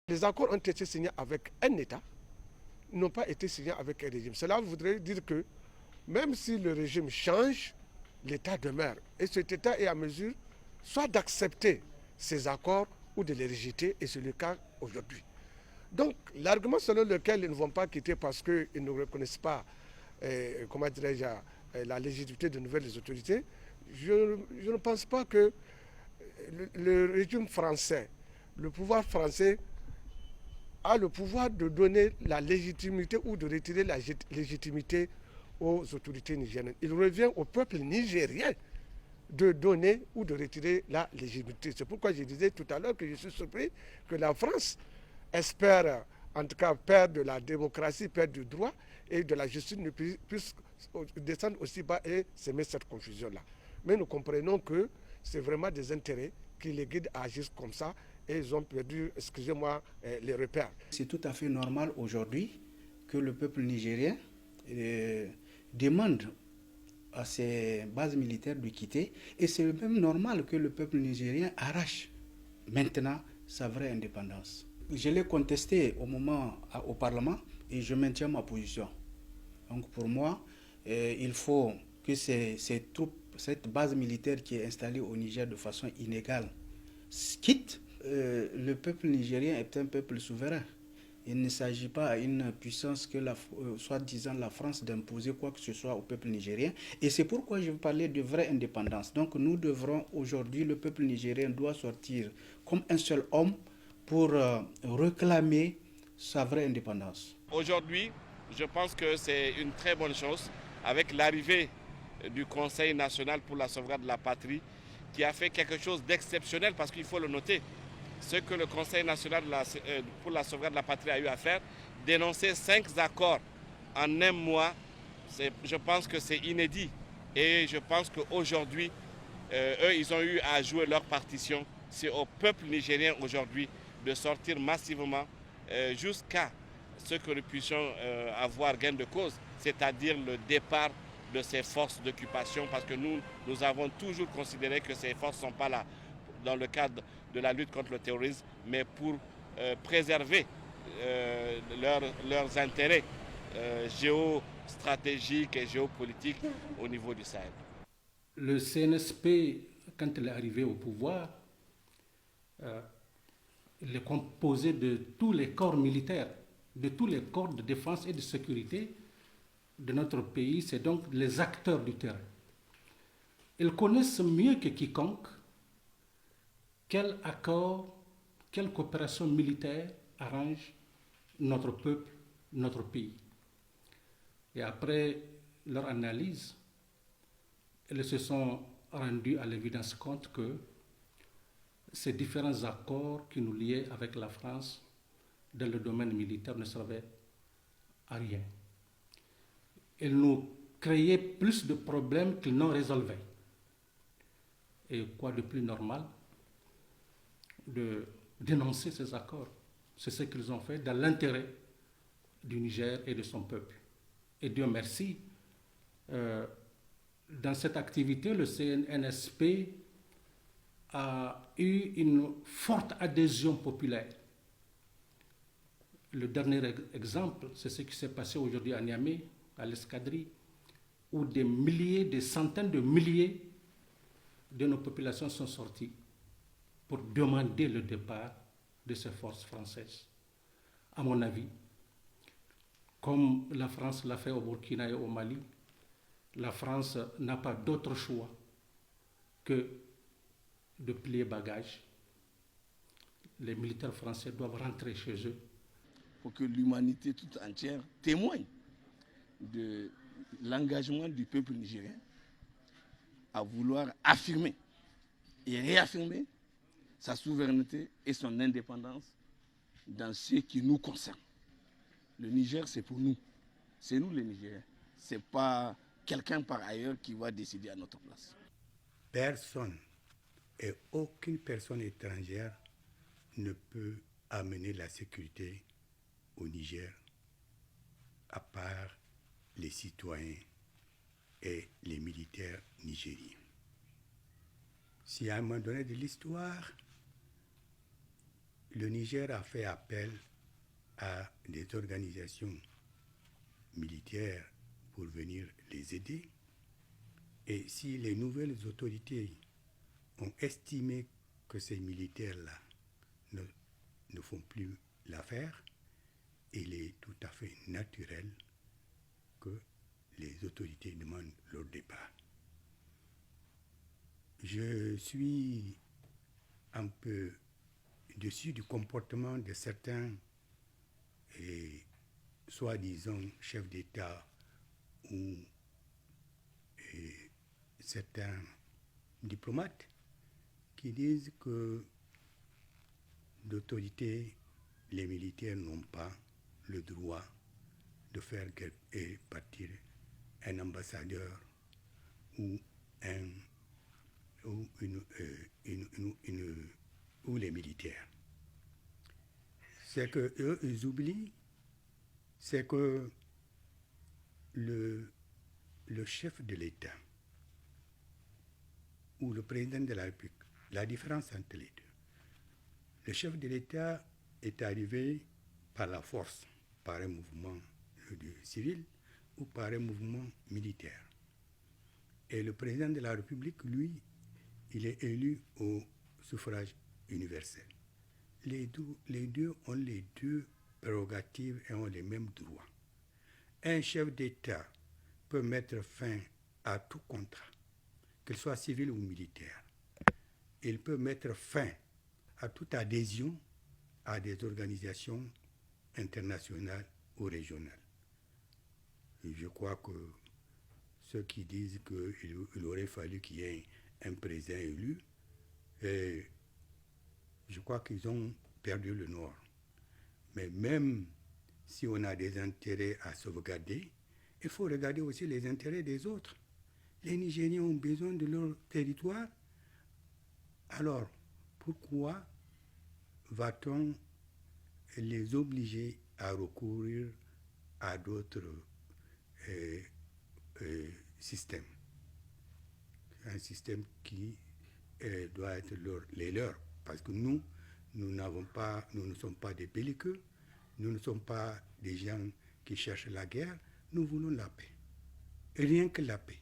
Les accords ont été signés avec un État, n'ont pas été signés avec un régime. Cela voudrait dire que même si le régime change, l'État demeure. Et cet État est à mesure soit d'accepter ces accords ou de les rejeter, et c'est le cas aujourd'hui. Donc, l'argument selon lequel ils ne vont pas quitter parce qu'ils ne reconnaissent pas, comment dirais-je, la légitimité de nouvelles autorités, je ne pense pas que le régime français, le pouvoir français a le pouvoir de donner la légitimité ou de retirer la légitimité aux autorités nigériennes. Il revient au peuple nigérien de donner ou de retirer la légitimité. C'est pourquoi je disais tout à l'heure que je suis surpris que la France espère, en tout cas, perdre de la démocratie, perdre du droit et de la justice, ne puisse descendre aussi bas et semer cette confusion-là. Mais nous comprenons que c'est vraiment des intérêts qui les guident à agir comme ça et ils ont perdu, excusez-moi, les repères. C'est tout à fait normal aujourd'hui que le peuple nigérien demande à ses bases militaires de quitter, et c'est même normal que le peuple nigérien arrache maintenant sa vraie indépendance. Je l'ai contesté au Parlement et je maintiens ma position. Donc pour moi, il faut que ces troupes, cette base militaire qui est installée au Niger de façon inégale, quitte. Le peuple nigérien est un peuple souverain. Il ne s'agit pas à une puissance que soi-disant la France d'imposer quoi que ce soit au peuple nigérien. Et c'est pourquoi je parlais de vraie indépendance. Donc nous devrons aujourd'hui, le peuple nigérien doit sortir comme un seul homme pour réclamer sa vraie indépendance. Aujourd'hui, je pense que c'est une très bonne chose avec l'arrivée du Conseil national pour la sauvegarde de la patrie qui a fait quelque chose d'exceptionnel parce qu'il faut le noter. Ce que le Conseil national pour la sauvegarde de la patrie a eu à faire, dénoncer 5 accords en un mois, je pense que c'est inédit. Et je pense qu'aujourd'hui, eux, ils ont eu à jouer leur partition. C'est au peuple nigérien aujourd'hui de sortir massivement jusqu'à ce que nous puissions avoir gain de cause, c'est-à-dire le départ de ces forces d'occupation, parce que nous avons toujours considéré que ces forces ne sont pas là dans le cadre de la lutte contre le terrorisme, mais pour préserver leurs intérêts géostratégiques et géopolitiques au niveau du Sahel. Le CNSP, quand il est arrivé au pouvoir, il est composé de tous les corps militaires, de tous les corps de défense et de sécurité de notre pays. C'est donc les acteurs du terrain. Ils connaissent mieux que quiconque quel accord, quelle coopération militaire arrange notre peuple, notre pays. Et après leur analyse, ils se sont rendus à l'évidence compte que ces différents accords qui nous liaient avec la France dans le domaine militaire ne servaient à rien. Ils nous créaient plus de problèmes qu'ils n'en résolvaient. Et quoi de plus normal de dénoncer ces accords? C'est ce qu'ils ont fait dans l'intérêt du Niger et de son peuple. Et Dieu merci, dans cette activité, le CNSP a eu une forte adhésion populaire. Le dernier exemple, c'est ce qui s'est passé aujourd'hui à Niamey, à l'escadrille, où des milliers, des centaines de milliers de nos populations sont sorties pour demander le départ de ces forces françaises. À mon avis, comme la France l'a fait au Burkina et au Mali, la France n'a pas d'autre choix que de plier bagages. Les militaires français doivent rentrer chez eux. Pour que l'humanité toute entière témoigne de l'engagement du peuple nigérien à vouloir affirmer et réaffirmer sa souveraineté et son indépendance dans ce qui nous concerne. Le Niger, c'est pour nous. C'est nous les Nigériens. Ce n'est pas quelqu'un par ailleurs qui va décider à notre place. Personne et aucune personne étrangère ne peut amener la sécurité au Niger à part les citoyens et les militaires nigériens. Si à un moment donné de l'histoire, le Niger a fait appel à des organisations militaires pour venir les aider. Et si les nouvelles autorités ont estimé que ces militaires-là ne font plus l'affaire, il est tout à fait naturel que les autorités demandent leur départ. Je suis un peu déçu du comportement de certains soi-disant chefs d'État ou certains diplomates qui disent que l'autorité, les militaires n'ont pas le droit de faire partir un ambassadeur ou ou les militaires. C'est que eux, ils oublient, c'est que le chef de l'État ou le président de la République, la différence entre les deux. Le chef de l'État est arrivé par la force, par un mouvement civil ou par un mouvement militaire. Et le président de la République, lui, il est élu au suffrage universel. Les deux ont les deux prérogatives et ont les mêmes droits. Un chef d'État peut mettre fin à tout contrat, qu'il soit civil ou militaire. Il peut mettre fin à toute adhésion à des organisations internationales ou régionales. Et je crois que ceux qui disent qu'il aurait fallu qu'il y ait un président élu, je crois qu'ils ont perdu le nord. Mais même si on a des intérêts à sauvegarder, il faut regarder aussi les intérêts des autres. Les Nigériens ont besoin de leur territoire. Alors, pourquoi va-t-on les obliger à recourir à d'autres systèmes? Un système qui doit être les leurs. Parce que nous ne sommes pas des belliqueux, nous ne sommes pas des gens qui cherchent la guerre, nous voulons la paix. Rien que la paix.